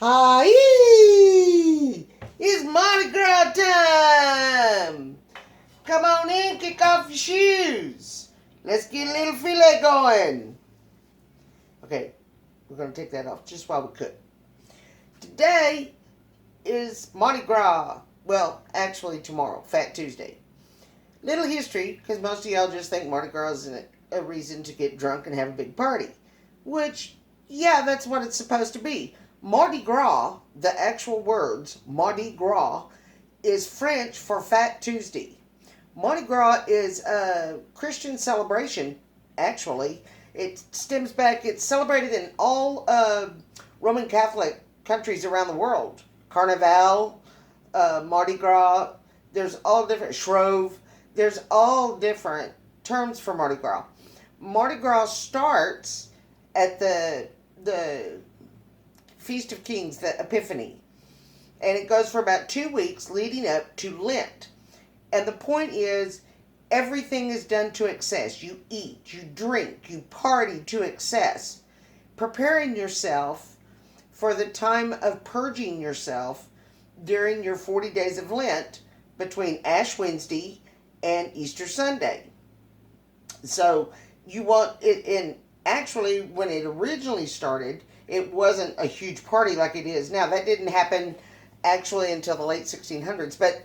Hi! It's Mardi Gras time! Come on in, kick off your shoes. Let's get a little filet going. Okay, we're going to take that off just while we cook. Today is Mardi Gras. Well, actually tomorrow, Fat Tuesday. Little history, because most of y'all just think Mardi Gras is a reason to get drunk and have a big party. Which, yeah, that's what it's supposed to be. Mardi Gras, the actual words, Mardi Gras, is French for Fat Tuesday. Mardi Gras is a Christian celebration, actually. It stems back, it's celebrated in all Roman Catholic countries around the world. Carnival, Mardi Gras, there's all different, Shrove, there's all different terms for Mardi Gras. Mardi Gras starts at the Feast of Kings, the Epiphany. And it goes for about 2 weeks leading up to Lent. And the point is, everything is done to excess. You eat, you drink, you party to excess. Preparing yourself for the time of purging yourself during your 40 days of Lent between Ash Wednesday and Easter Sunday. So you want it in, actually, when it originally started, it wasn't a huge party like it is now. That didn't happen actually until the late 1600s. But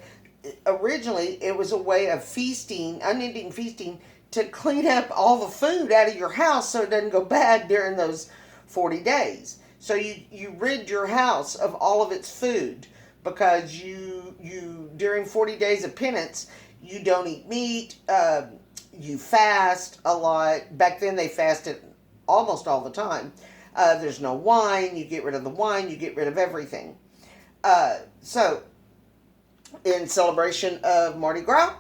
originally, it was a way of feasting, unending feasting, to clean up all the food out of your house so it doesn't go bad during those 40 days. So you rid your house of all of its food because you during 40 days of penance, you don't eat meat, you fast a lot. Back then, they fasted almost all the time. There's no wine. You get rid of the wine. You get rid of everything. So, in celebration of Mardi Gras,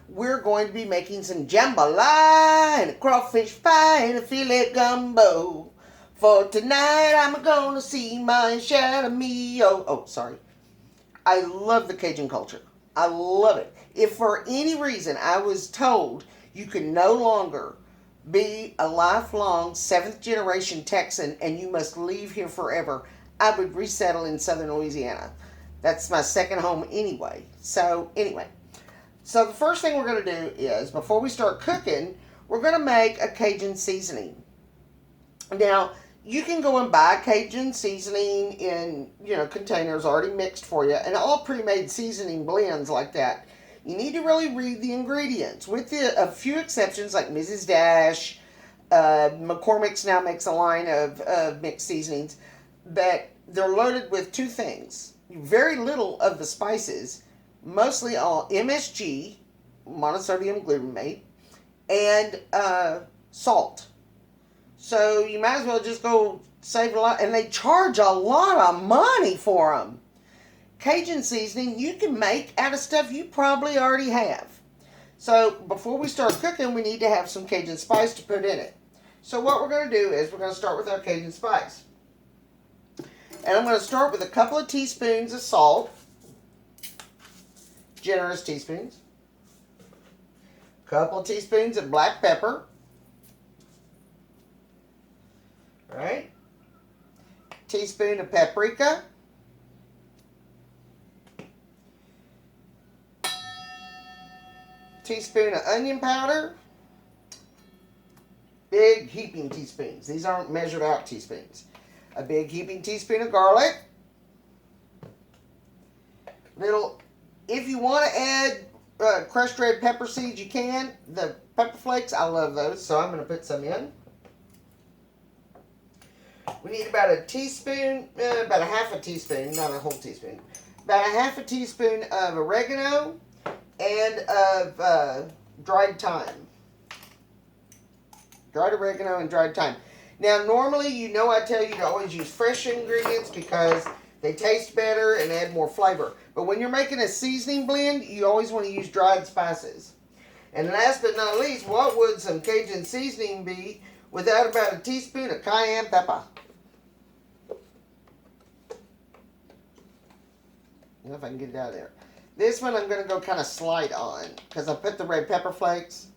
we're going to be making some jambalaya and a crawfish pie and a filet gumbo. For tonight, I'm gonna see my shadow me. Oh, sorry. I love the Cajun culture. I love it. If for any reason I was told you could no longer be a lifelong 7th generation Texan and you must leave here forever, I would resettle in southern Louisiana. That's my second home anyway. So the first thing we're going to do is, before we start cooking, we're going to make a Cajun seasoning. Now, you can go and buy Cajun seasoning in, containers already mixed for you, and all pre-made seasoning blends like that. You need to really read the ingredients, with a few exceptions like Mrs. Dash. McCormick's now makes a line of mixed seasonings, but they're loaded with two things. Very little of the spices, mostly all MSG, monosodium glutamate, and salt. So you might as well just go save a lot, and they charge a lot of money for them. Cajun seasoning you can make out of stuff you probably already have. So before we start cooking, we need to have some Cajun spice to put in it. So what we're going to do is we're going to start with our Cajun spice. And I'm going to start with a couple of teaspoons of salt. Generous teaspoons. A couple of teaspoons of black pepper. Alright. Teaspoon of paprika. Teaspoon of onion powder. Big heaping teaspoons. These aren't measured out teaspoons. A big heaping teaspoon of garlic. If you want to add crushed red pepper seeds, you can. The pepper flakes, I love those, so I'm going to put some in. We need about a teaspoon, about a half a teaspoon, not a whole teaspoon. About a half a teaspoon of oregano and of dried thyme. Dried oregano and dried thyme. Now, normally, I tell you to always use fresh ingredients because they taste better and add more flavor. But when you're making a seasoning blend, you always want to use dried spices. And last but not least, what would some Cajun seasoning be without about a teaspoon of cayenne pepper? I don't know if I can get it out of there. This one I'm going to go kind of slight on because I put the red pepper flakes.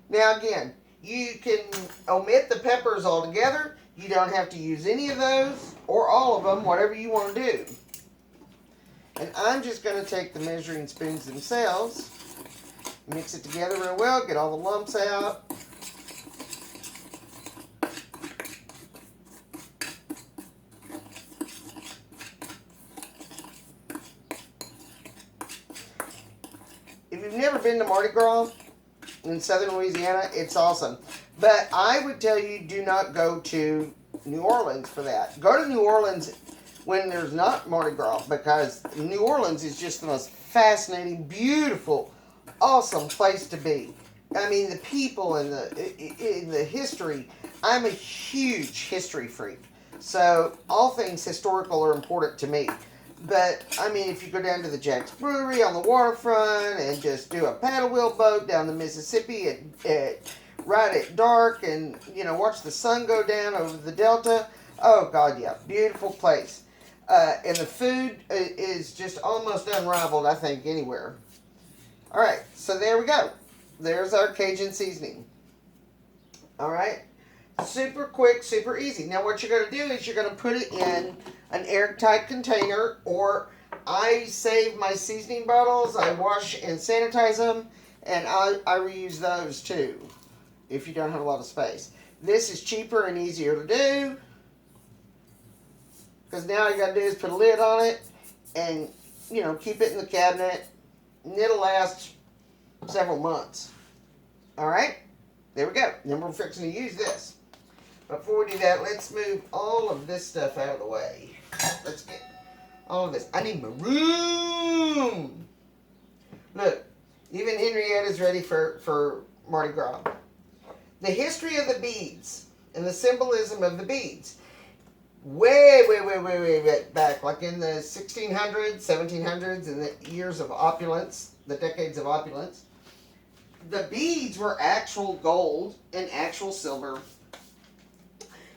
Now again, you can omit the peppers altogether. You don't have to use any of those or all of them, whatever you want to do. And I'm just going to take the measuring spoons themselves, mix it together real well, get all the lumps out. If you've never been to Mardi Gras in southern Louisiana, it's awesome. But I would tell you, do not go to New Orleans for that. Go to New Orleans when there's not Mardi Gras, because New Orleans is just the most fascinating, beautiful, awesome place to be. I mean, the people and the history. I'm a huge history freak, so all things historical are important to me. But, I mean, if you go down to the Jack's Brewery on the waterfront and just do a paddle wheel boat down the Mississippi right at dark and, you know, watch the sun go down over the Delta. Oh, God, yeah. Beautiful place. And the food is just almost unrivaled, I think, anywhere. All right, so there we go. There's our Cajun seasoning. All right. Super quick, super easy. Now, what you're going to do is you're going to put it in an airtight container, or I save my seasoning bottles. I wash and sanitize them, and I reuse those too if you don't have a lot of space. This is cheaper and easier to do, because now all you got to do is put a lid on it and, you know, keep it in the cabinet, and it'll last several months. All right, there we go. Then we're fixing to use this. Before we do that, let's move all of this stuff out of the way. Let's get all of this. I need my room. Look, even Henrietta's ready for Mardi Gras. The history of the beads and the symbolism of the beads. Way back, like in the 1600s, 1700s, in the years of opulence, the decades of opulence, the beads were actual gold and actual silver.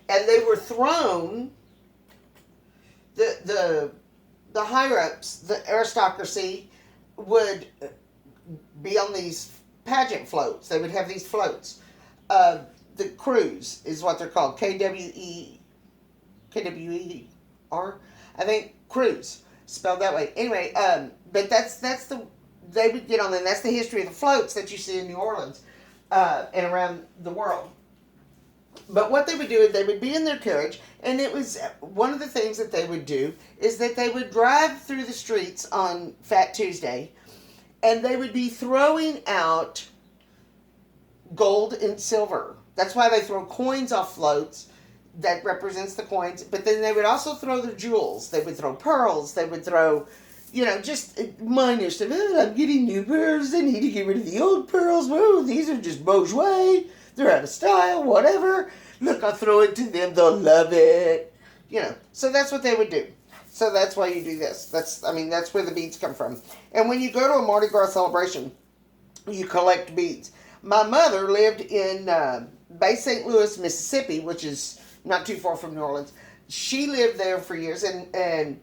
And they were thrown, the higher-ups, the aristocracy, would be on these pageant floats. They would have these floats. The cruise is what they're called, K-W-E-R, I think, cruise, spelled that way. Anyway, but that's they would get on them. That's the history of the floats that you see in New Orleans and around the world. But what they would do is they would be in their carriage, and it was one of the things that they would do is that they would drive through the streets on Fat Tuesday, and they would be throwing out gold and silver. That's why they throw coins off floats. That represents the coins. But then they would also throw their jewels. They would throw pearls. They would throw, you know, just minor stuff. Oh, I'm getting new pearls. I need to get rid of the old pearls. Whoa, these are just bourgeois. They're out of style, whatever. Look, I'll throw it to them. They'll love it. You know, so that's what they would do. So that's why you do this. That's where the beads come from. And when you go to a Mardi Gras celebration, you collect beads. My mother lived in Bay St. Louis, Mississippi, which is not too far from New Orleans. She lived there for years, and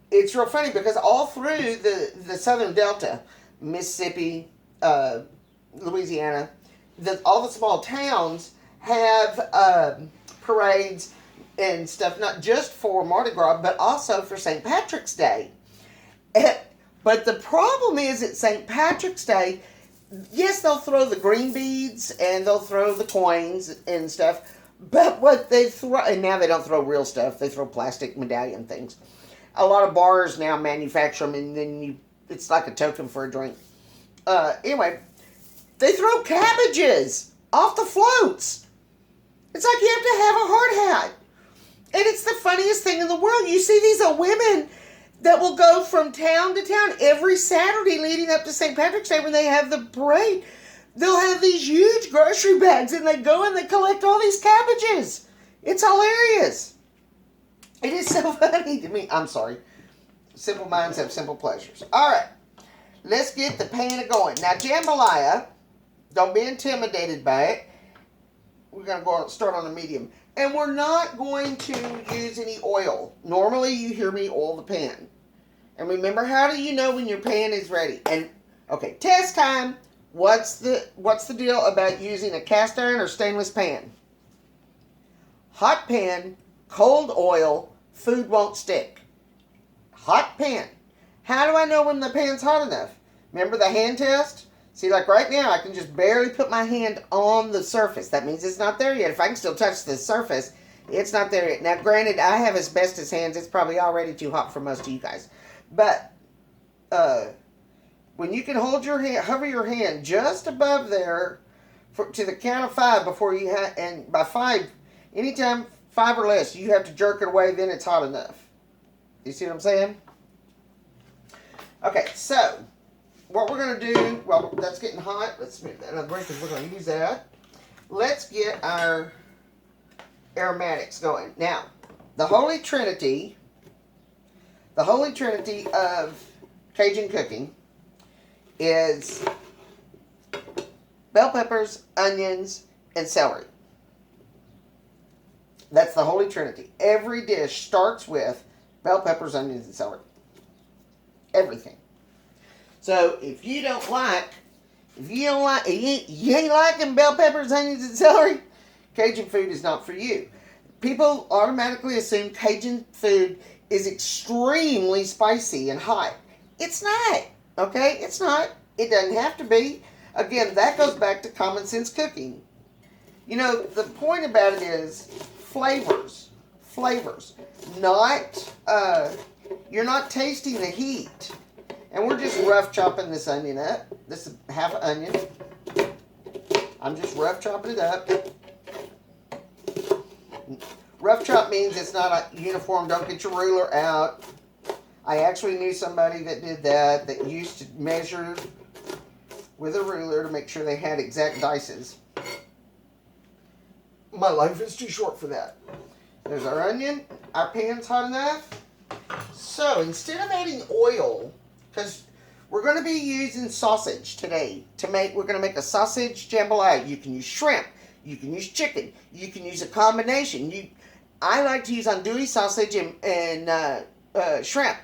it's real funny because all through the southern delta, Mississippi, Louisiana, all the small towns have parades and stuff, not just for Mardi Gras, but also for St. Patrick's Day. But the problem is at St. Patrick's Day, yes, they'll throw the green beads and they'll throw the coins and stuff, but what they throw, and now they don't throw real stuff, they throw plastic medallion things. A lot of bars now manufacture them, and then it's like a token for a drink. Anyway, they throw cabbages off the floats. It's like you have to have a hard hat. And it's the funniest thing in the world. You see these women that will go from town to town every Saturday leading up to St. Patrick's Day when they have the parade. They'll have these huge grocery bags, and they go and they collect all these cabbages. It's hilarious. It is so funny to me. I'm sorry. Simple minds have simple pleasures. All right. Let's get the pan going. Now, jambalaya, don't be intimidated by it. We're going to go start on a medium. And we're not going to use any oil. Normally, you hear me oil the pan. And remember, how do you know when your pan is ready? And, okay, test time. What's the deal about using a cast iron or stainless pan? Hot pan, cold oil, food won't stick. Hot pan. How do I know when the pan's hot enough? Remember the hand test? See, like right now, I can just barely put my hand on the surface. That means it's not there yet. If I can still touch the surface, it's not there yet. Now, granted, I have asbestos hands. It's probably already too hot for most of you guys. But when you can hold your hand, hover your hand just above there to the count of 5 before you have, and by 5, anytime 5 or less, you have to jerk it away, then it's hot enough. You see what I'm saying? Okay, so what we're going to do, well, that's getting hot. Let's move that over because we're going to use that. Let's get our aromatics going. Now, the Holy Trinity of Cajun cooking is bell peppers, onions, and celery. That's the Holy Trinity. Every dish starts with bell peppers, onions, and celery. Everything. So if you ain't liking bell peppers, onions, and celery, Cajun food is not for you. People automatically assume Cajun food is extremely spicy and hot. It's not. Okay? It's not. It doesn't have to be. Again, that goes back to common sense cooking. You know, the point about it is flavors. Flavors. Not, you're not tasting the heat. And we're just rough chopping this onion up. This is half an onion. I'm just rough chopping it up. Rough chop means it's not a uniform. Don't get your ruler out. I actually knew somebody that did that used to measure with a ruler to make sure they had exact dices. My life is too short for that. There's our onion. Our pan's hot enough. So instead of adding oil, because we're going to be using sausage today we're going to make a sausage jambalaya. You can use shrimp. You can use chicken. You can use a combination. I like to use andouille sausage and shrimp,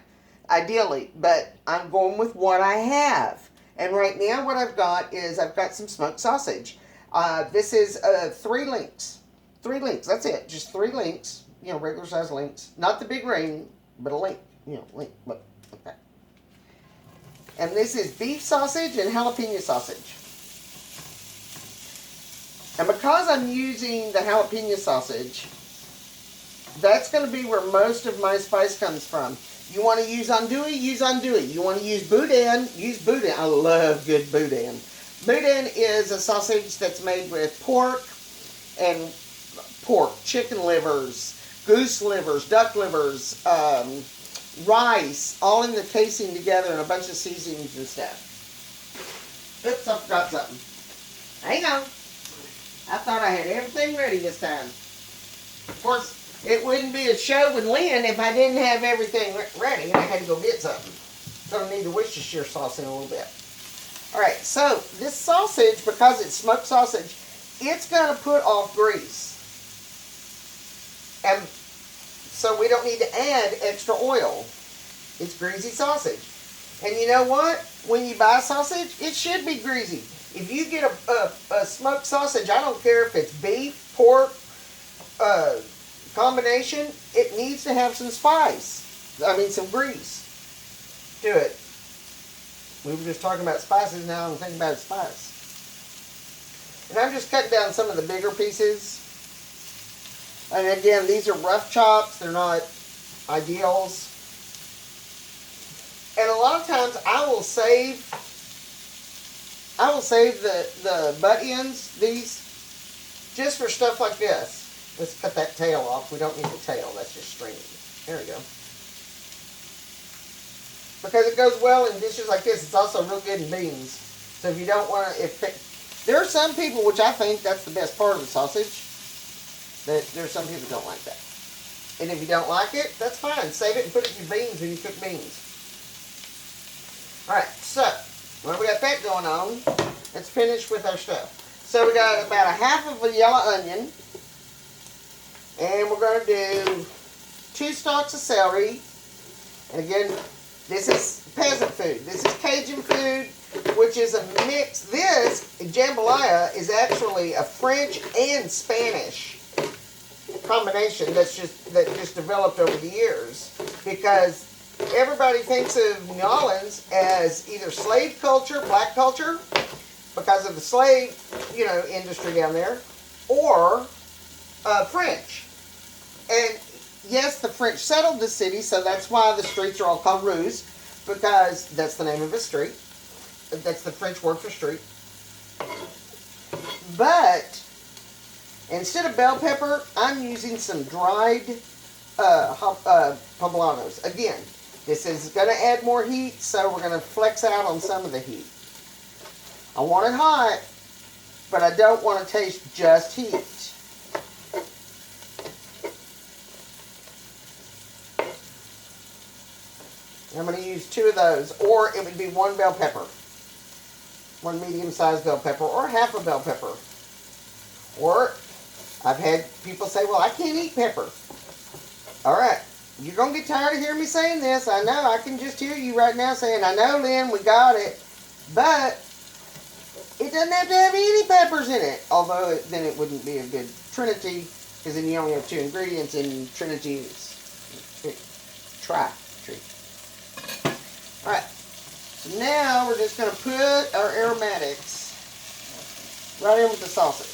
ideally, but I'm going with what I have. And right now what I've got is I've got some smoked sausage. This is 3 links. 3 links, that's it. Just 3 links, regular size links. Not the big ring, but a link. Link, but like that. And this is beef sausage and jalapeno sausage. And because I'm using the jalapeno sausage, that's going to be where most of my spice comes from. You want to use andouille? Use andouille. You want to use boudin? Use boudin. I love good boudin. Boudin is a sausage that's made with pork, chicken livers, goose livers, duck livers, rice, all in the casing together and a bunch of seasonings and stuff. Oops, I forgot something. Hang on. I thought I had everything ready this time. Of course, it wouldn't be a show with Lynn if I didn't have everything ready and I had to go get something. So I need the Worcestershire sauce in a little bit. Alright, so this sausage, because it's smoked sausage, it's going to put off grease. And so we don't need to add extra oil. It's greasy sausage. And you know what? When you buy sausage, it should be greasy. If you get a smoked sausage, I don't care if it's beef, pork, combination, it needs to have some spice. I mean, some grease to it. We were just talking about spices, now I'm thinking about spice. And I'm just cutting down some of the bigger pieces. And again, these are rough chops. They're not ideals. And a lot of times I will save the butt ends, these, just for stuff like this. Let's cut that tail off. We don't need the tail. That's just stringy. There we go. Because it goes well in dishes like this. It's also real good in beans. So if you don't want to... There are some people, which I think that's the best part of the sausage, that there are some people who don't like that. And if you don't like it, that's fine. Save it and put it in your beans when you cook beans. Alright, so, when we got that going on, let's finish with our stuff. So we got about a half of a yellow onion. And we're going to do 2 stalks of celery. And again, this is peasant food. This is Cajun food, which is a mix. This jambalaya is actually a French and Spanish combination that just developed over the years, because everybody thinks of New Orleans as either slave culture, black culture, because of the slave, industry down there, or French. And yes, the French settled the city, so that's why the streets are all called rues, because that's the name of a street. That's the French word for street. But instead of bell pepper, I'm using some dried poblanos. Again, this is going to add more heat, so we're going to flex out on some of the heat. I want it hot, but I don't want to taste just heat. I'm going to use 2 of those, or it would be 1 bell pepper. 1 medium-sized bell pepper, or half a bell pepper. Or, I've had people say, well, I can't eat pepper. Alright, you're going to get tired of hearing me saying this. I know, I can just hear you right now saying, I know, Lynn, we got it. But, it doesn't have to have any peppers in it. Although, then it wouldn't be a good trinity, because then you only have 2 ingredients, and trinity is tri-tree. Alright, so now we're just going to put our aromatics right in with the sausage.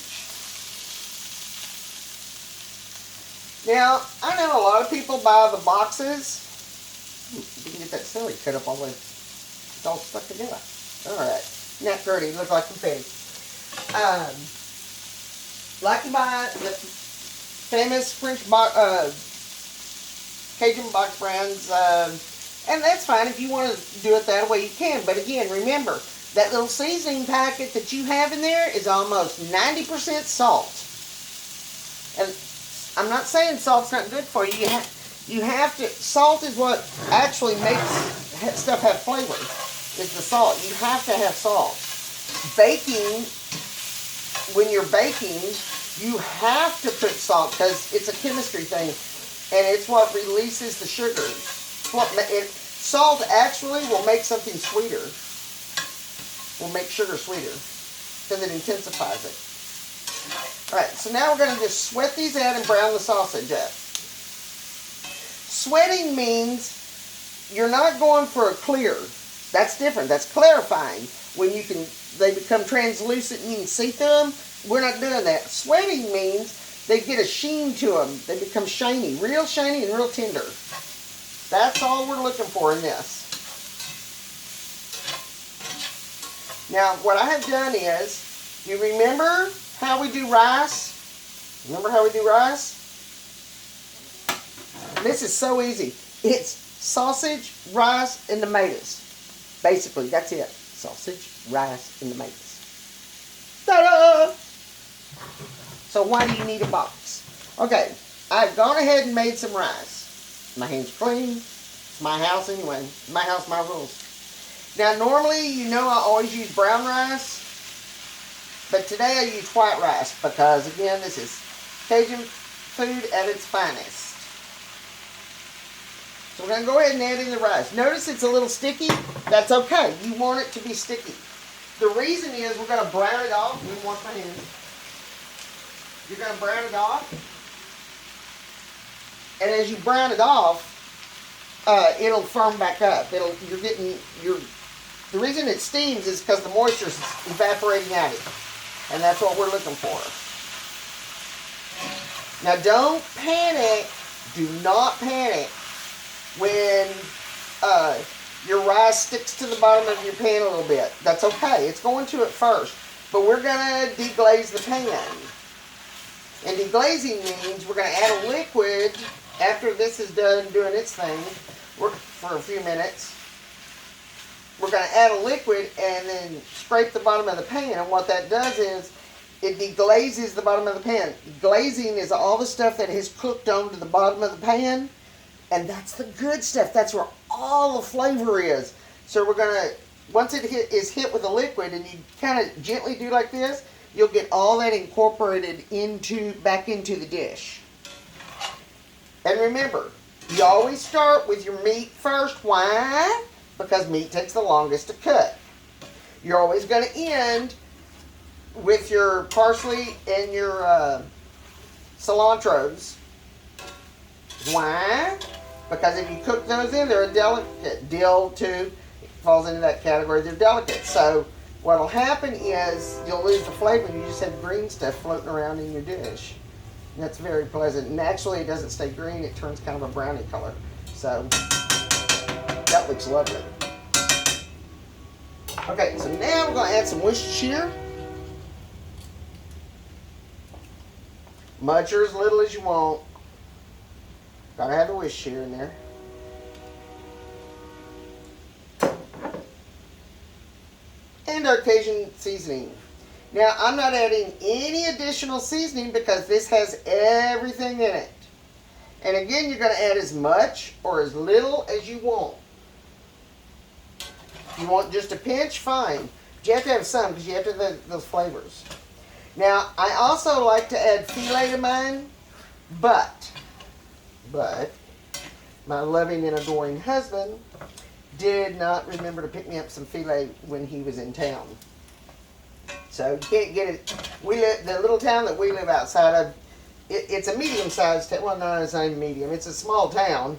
Now, I know a lot of people buy the boxes. You can get that celery cut up all the way. It's all stuck together. Alright, isn't that pretty? Look like confetti. Like to buy the famous French Cajun box brands. And that's fine. If you want to do it that way, you can. But again, remember, that little seasoning packet that you have in there is almost 90% salt. And I'm not saying salt's not good for you. You have to, salt is what actually makes stuff have flavor, is the salt. You have to have salt. Baking, when you're baking, you have to put salt because it's a chemistry thing. And it's what releases the sugars. Salt actually will make something sweeter. Will make sugar sweeter because it intensifies it. Alright, so now we're going to just sweat these out and brown the sausage up. Sweating means you're not going for a clear. That's different. That's clarifying. When they become translucent and you can see through them, we're not doing that. Sweating means they get a sheen to them. They become shiny and real tender. That's all we're looking for in this. Now, what I have done is, you remember how we do rice? Remember how we do rice? This is so easy. It's sausage, rice, and tomatoes. Basically, that's it. Sausage, rice, and tomatoes. Ta-da! So why do you need a box? Okay, I've gone ahead and made some rice. My hands are clean. It's my house anyway. My house, my rules. Now, normally, I always use brown rice. But today I use white rice because, again, this is Cajun food at its finest. So we're going to go ahead and add in the rice. Notice it's a little sticky. That's okay. You want it to be sticky. The reason is we're going to brown it off. Let me wash my hands. You're going to brown it off. And as you brown it off, it'll firm back up. The reason it steams is because the moisture is evaporating out of it. And that's what we're looking for. Now don't panic. Do not panic when your rice sticks to the bottom of your pan a little bit. That's okay. It's going to at first. But we're going to deglaze the pan. And deglazing means we're going to add a liquid after this is done doing its thing for a few minutes. We're going to add a liquid and then scrape the bottom of the pan. And what that does is it deglazes the bottom of the pan. Glazing is all the stuff that has cooked onto the bottom of the pan. And that's the good stuff. That's where all the flavor is. So we're going to, once it is hit with a liquid and you kind of gently do like this, you'll get all that incorporated back into the dish. And remember, you always start with your meat first. Why? Because meat takes the longest to cut. You're always going to end with your parsley and your cilantros Why? Because if you cook those in, they're a delicate. Dill, too, falls into that category. They're delicate. So what'll happen is you'll lose the flavor. You just have green stuff floating around in your dish. And that's very pleasant. And actually, it doesn't stay green. It turns kind of a brownie color. So that looks lovely. Okay, so now we're going to add some Worcestershire. Much or as little as you want. Gotta have the Worcestershire in there. And our Cajun seasoning. Now, I'm not adding any additional seasoning because this has everything in it. And again, you're going to add as much or as little as you want. If you want just a pinch, fine. But you have to have some because you have to have those flavors. Now, I also like to add filet to mine, but my loving and adoring husband did not remember to pick me up some filet when he was in town. So you can't get it. The little town that we live outside of, it's a medium-sized town. Well, no, it's not even medium. It's a small town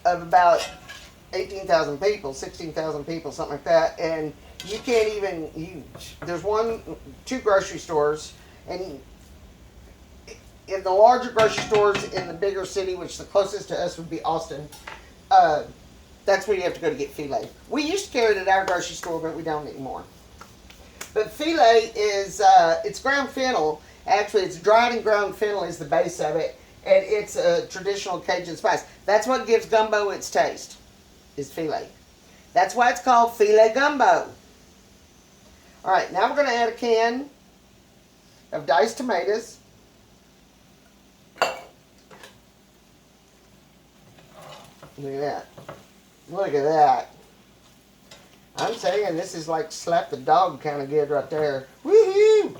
of about 18,000 people, 16,000 people, something like that. And you can't even, there's two grocery stores, and in the larger grocery stores in the bigger city, which the closest to us would be Austin, that's where you have to go to get filet. We used to carry it at our grocery store, but we don't anymore. But filet is, it's ground fennel. Actually, it's dried and ground fennel is the base of it, and it's a traditional Cajun spice. That's what gives gumbo its taste, is filet. That's why it's called filet gumbo. All right, now we're going to add a can of diced tomatoes. Look at that. Look at that. I'm saying this is like slap the dog kind of good right there. Woohoo!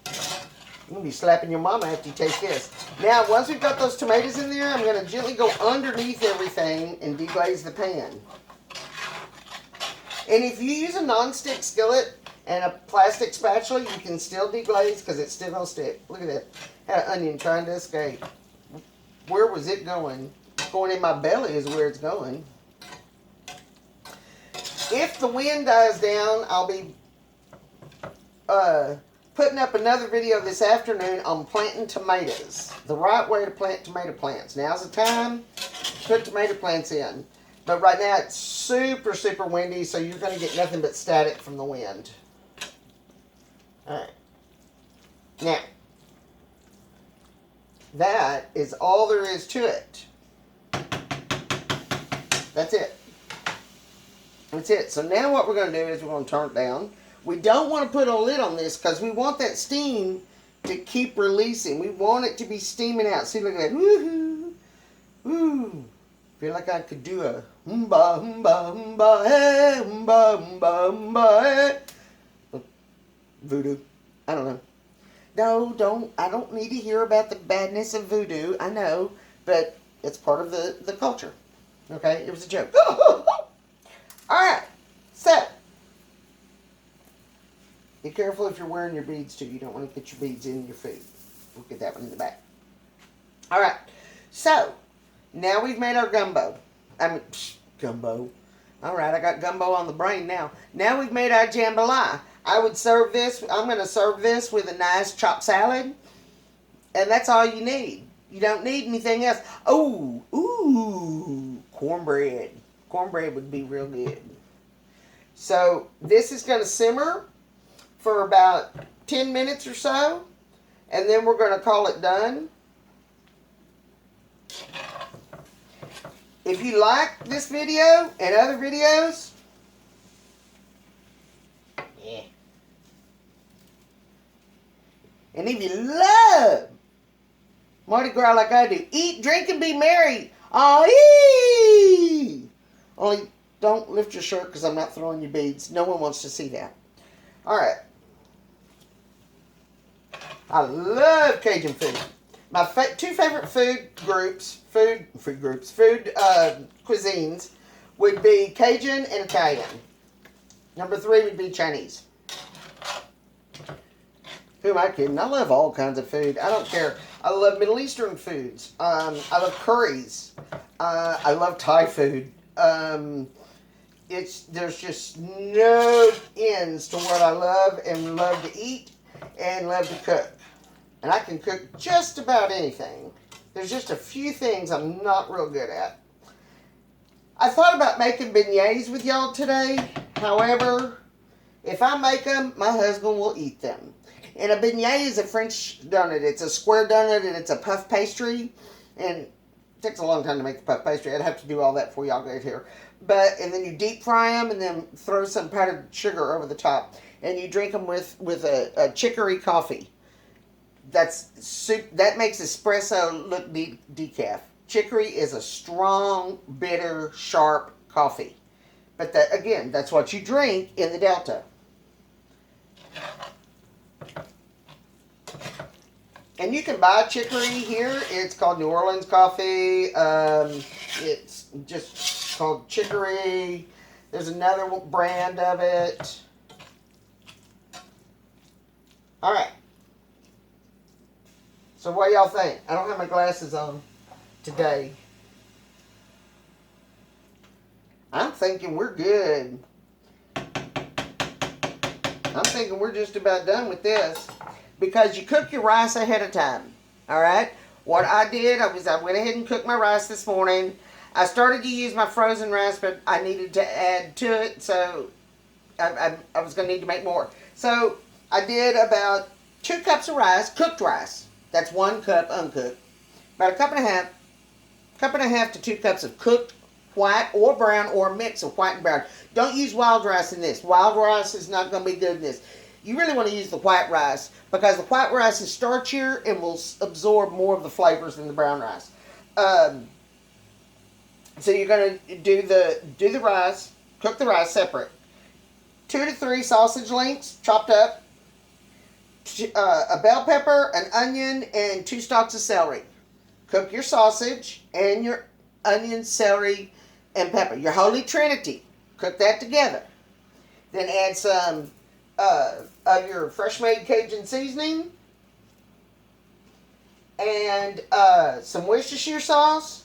You're going to be slapping your mama after you taste this. Now, once we've got those tomatoes in there, I'm going to gently go underneath everything and deglaze the pan. And if you use a non-stick skillet and a plastic spatula, you can still deglaze because it's still going to stick. Look at that. Had an onion trying to escape. Where was it going? Going in my belly is where it's going. If the wind dies down, I'll be putting up another video this afternoon on planting tomatoes. The right way to plant tomato plants. Now's the time to put tomato plants in. But right now it's super, super windy, so you're going to get nothing but static from the wind. Alright. Now, that is all there is to it. That's it. That's it. So now what we're going to do is we're going to turn it down. We don't want to put a lid on this because we want that steam to keep releasing. We want it to be steaming out. See, look at that. Woohoo! Woo! Feel like I could do a humba, humba, humba, hey, humba, humba, humba, hey. Voodoo. I don't know. No, I don't need to hear about the badness of voodoo. I know, but it's part of the culture. Okay? It was a joke. Alright, so be careful if you're wearing your beads too. You don't want to get your beads in your food. We'll get that one in the back. Alright, so now we've made our gumbo. Gumbo. Alright, I got gumbo on the brain now. Now we've made our jambalaya. I would serve this, I'm going to serve this with a nice chopped salad. And that's all you need. You don't need anything else. Oh, ooh, cornbread. Cornbread would be real good. So this is going to simmer for about 10 minutes or so. And then we're going to call it done. If you like this video and other videos, yeah. And if you love Mardi Gras like I do, eat, drink, and be merry. Oh, only don't lift your shirt because I'm not throwing you beads. No one wants to see that. Alright. I love Cajun food. My two favorite food cuisines would be Cajun and Italian. Number 3 would be Chinese. Who am I kidding? I love all kinds of food. I don't care. I love Middle Eastern foods. I love curries. I love Thai food. There's just no ends to what I love and love to eat and love to cook. And I can cook just about anything. There's just a few things I'm not real good at. I thought about making beignets with y'all today. However, if I make them, my husband will eat them. And a beignet is a French donut. It's a square donut and it's a puff pastry. And it takes a long time to make the puff pastry. I'd have to do all that before y'all get here. And then you deep fry them and then throw some powdered sugar over the top. And you drink them with a chicory coffee. That makes espresso look decaf. Chicory is a strong, bitter, sharp coffee. But that's what you drink in the Delta. And you can buy chicory here. It's called New Orleans coffee. It's just called chicory. There's another brand of it. All right. So what y'all think? I don't have my glasses on today. I'm thinking we're good. I'm thinking we're just about done with this. Because you cook your rice ahead of time. Alright? What I did, I went ahead and cooked my rice this morning. I started to use my frozen rice, but I needed to add to it. So I was going to need to make more. So I did about 2 cups of rice, cooked rice. That's 1 cup uncooked. About a cup and a half to 2 cups of cooked white or brown or a mix of white and brown. Don't use wild rice in this. Wild rice is not going to be good in this. You really want to use the white rice because the white rice is starchier and will absorb more of the flavors than the brown rice. So you're going to do the rice, cook the rice separate. 2 to 3 sausage links chopped up, a bell pepper, an onion, and 2 stalks of celery. Cook your sausage and your onion, celery, and pepper. Your holy trinity. Cook that together. Then add some of your fresh made Cajun seasoning and some Worcestershire sauce.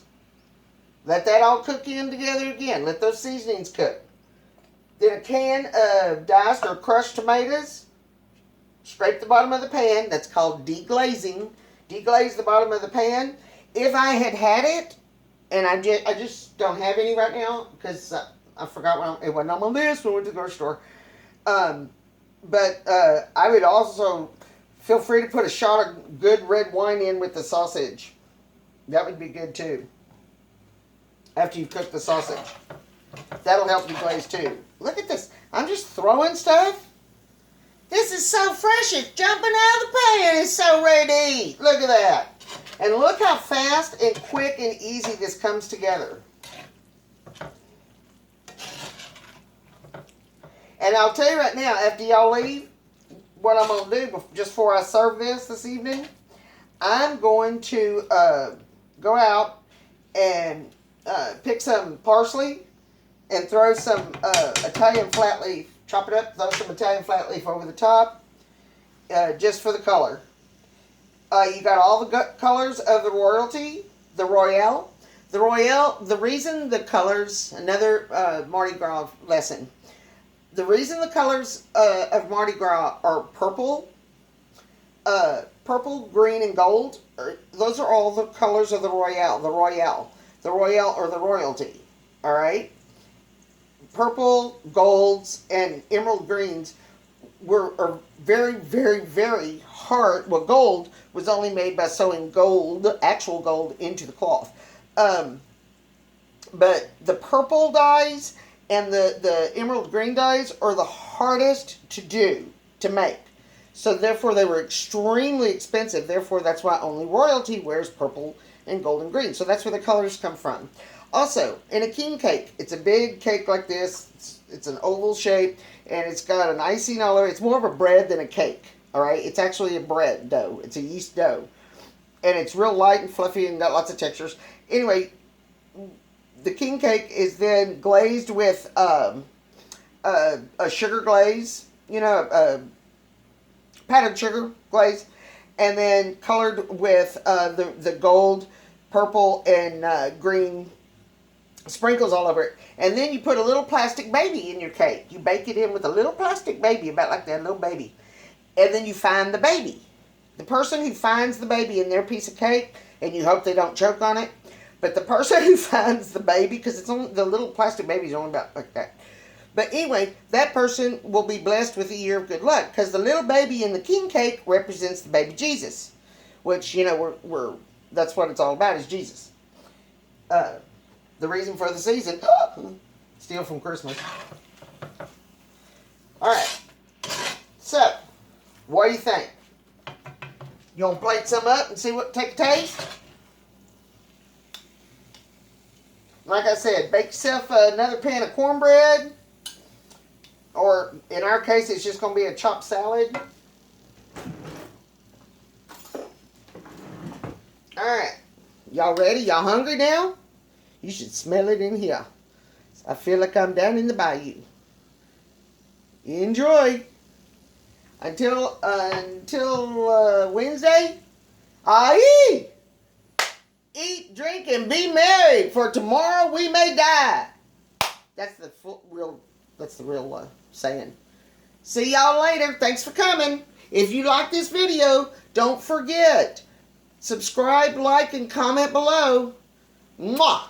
Let that all cook in together again. Let those seasonings cook. Then a can of diced or crushed tomatoes. Scrape the bottom of the pan. That's called deglazing. Deglaze the bottom of the pan. If I had it, and I just don't have any right now because I forgot it wasn't on my list when we went to the grocery store. But I would also feel free to put a shot of good red wine in with the sausage. That would be good too. After you've cooked the sausage. That'll help deglaze too. Look at this. I'm just throwing stuff. This is so fresh. It's jumping out of the pan. It's so ready to eat. Look at that. And look how fast and quick and easy this comes together. And I'll tell you right now, after y'all leave, what I'm going to do just before I serve this evening, I'm going to go out and pick some parsley and throw some Italian flat leaf. Chop it up, throw some Italian flat leaf over the top, just for the color. You got all the colors of the royalty, the Royale. The reason the colors, another Mardi Gras lesson. The reason the colors of Mardi Gras are purple, green, and gold, those are all the colors of the Royale. The Royale or the royalty. All right? Purple, golds, and emerald greens are very, very, very hard. Well, gold was only made by sewing actual gold, into the cloth. But the purple dyes and the emerald green dyes are the hardest to make. So therefore they were extremely expensive. Therefore that's why only royalty wears purple and gold and green. So that's where the colors come from. Also, in a king cake, it's a big cake like this. It's an oval shape and it's got an icing all over. It's more of a bread than a cake. Alright? It's actually a bread dough. It's a yeast dough. And it's real light and fluffy and got lots of textures. Anyway, the king cake is then glazed with a sugar glaze, powdered sugar glaze, and then colored with the gold, purple, and green sprinkles all over it. And then you put a little plastic baby in your cake. You bake it in with a little plastic baby, about like that, little baby. And then you find the baby. The person who finds the baby in their piece of cake, and you hope they don't choke on it, but the person who finds the baby, because it's only, the little plastic baby is only about like that. But anyway, that person will be blessed with a year of good luck, because the little baby in the king cake represents the baby Jesus, which, you know, we're that's what it's all about, is Jesus. The reason for the season, steal from Christmas. All right. So, what do you think? You want to plate some up and see what, take a taste? Like I said, bake yourself another pan of cornbread. Or, in our case, it's just going to be a chopped salad. Alright. Y'all ready? Y'all hungry now? You should smell it in here. I feel like I'm down in the bayou. Enjoy. Until Wednesday, eat, drink, and be merry, for tomorrow we may die. That's the real saying. See y'all later. Thanks for coming. If you like this video, don't forget, subscribe, like, and comment below. Mwah!